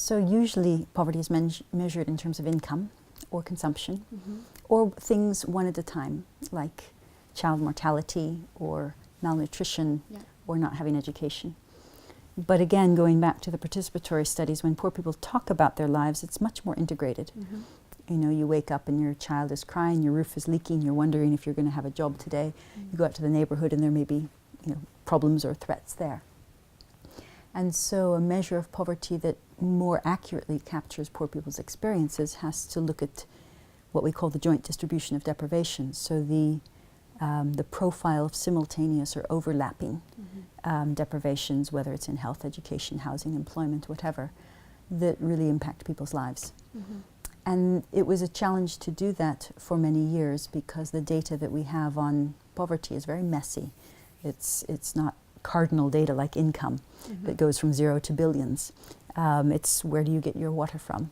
So usually poverty is measured in terms of income or consumption, or things one at a time, like child mortality or malnutrition or not having education. But again, going back to the participatory studies, when poor people talk about their lives, it's much more integrated. You know, you wake up and your child is crying, your roof is leaking, you're wondering if you're going to have a job today. You go out to the neighborhood and there may be, you know, problems or threats there. And so a measure of poverty that more accurately captures poor people's experiences has to look at what we call the joint distribution of deprivations. So the profile of simultaneous or overlapping deprivations, whether it's in health, education, housing, employment, whatever, that really impact people's lives. And it was a challenge to do that for many years because the data that we have on poverty is very messy. It's not cardinal data like income that goes from 0 to billions. It's where do you get your water from?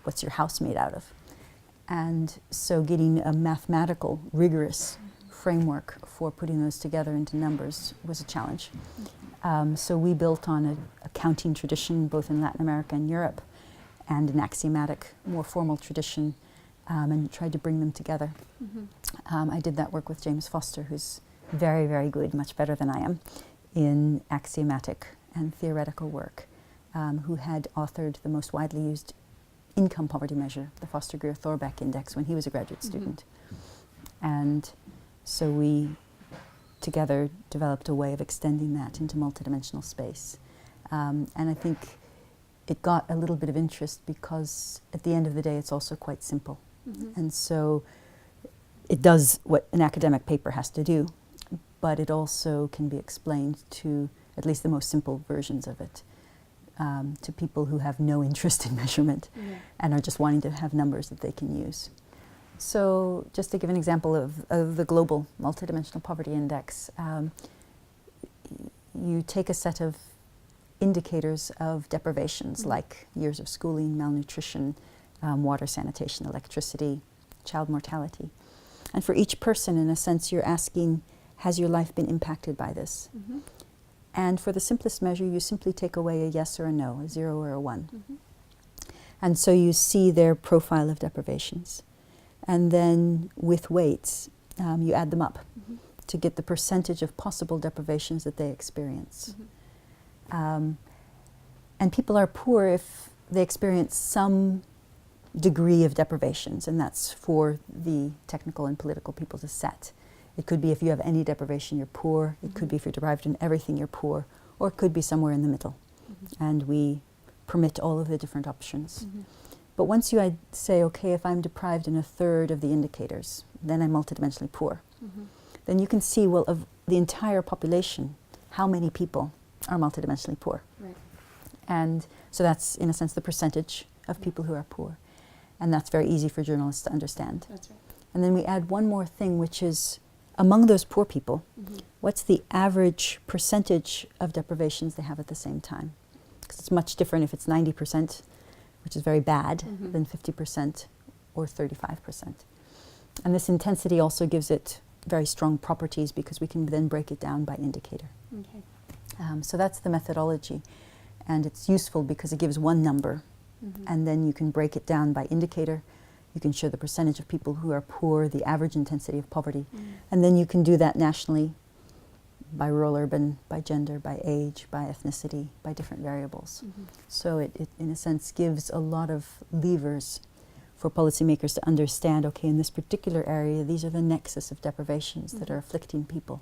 What's your house made out of? And so getting a mathematical, rigorous framework for putting those together into numbers was a challenge. So we built on a counting tradition both in Latin America and Europe, and an axiomatic, more formal tradition, and tried to bring them together. I did that work with James Foster, who's very, very good, much better than I am, in axiomatic and theoretical work, who had authored the most widely used income poverty measure, the Foster-Greer-Thorbecke Index, when he was a graduate student. And so we together developed a way of extending that into multidimensional space. And I think it got a little bit of interest because at the end of the day it's also quite simple. And so it does what an academic paper has to do, but it also can be explained to at least the most simple versions of it, to people who have no interest in measurement and are just wanting to have numbers that they can use. So just to give an example of the global multidimensional poverty index, you take a set of indicators of deprivations like years of schooling, malnutrition, water, sanitation, electricity, child mortality. And for each person, in a sense, you're asking, has your life been impacted by this? And for the simplest measure, you simply take away a yes or a no, a 0 or a 1. And so you see their profile of deprivations. And then with weights, you add them up to get the percentage of possible deprivations that they experience. And people are poor if they experience some degree of deprivations, and that's for the technical and political people to set. It could be if you have any deprivation, you're poor. It could be if you're deprived in everything, you're poor. Or it could be somewhere in the middle. And we permit all of the different options. But once you say, okay, if I'm deprived in a third of the indicators, then I'm multidimensionally poor. Then you can see, well, of the entire population, how many people are multidimensionally poor. And so that's, in a sense, the percentage of people who are poor. And that's very easy for journalists to understand. And then we add one more thing, which is, among those poor people, what's the average percentage of deprivations they have at the same time? Because it's much different if it's 90%, which is very bad, than 50% or 35%. And this intensity also gives it very strong properties because we can then break it down by indicator. So that's the methodology. And it's useful because it gives one number, and then you can break it down by indicator. You can show the percentage of people who are poor, the average intensity of poverty, and then you can do that nationally by rural, urban, by gender, by age, by ethnicity, by different variables. So it, in a sense, gives a lot of levers for policymakers to understand, okay, in this particular area, these are the nexus of deprivations that are afflicting people.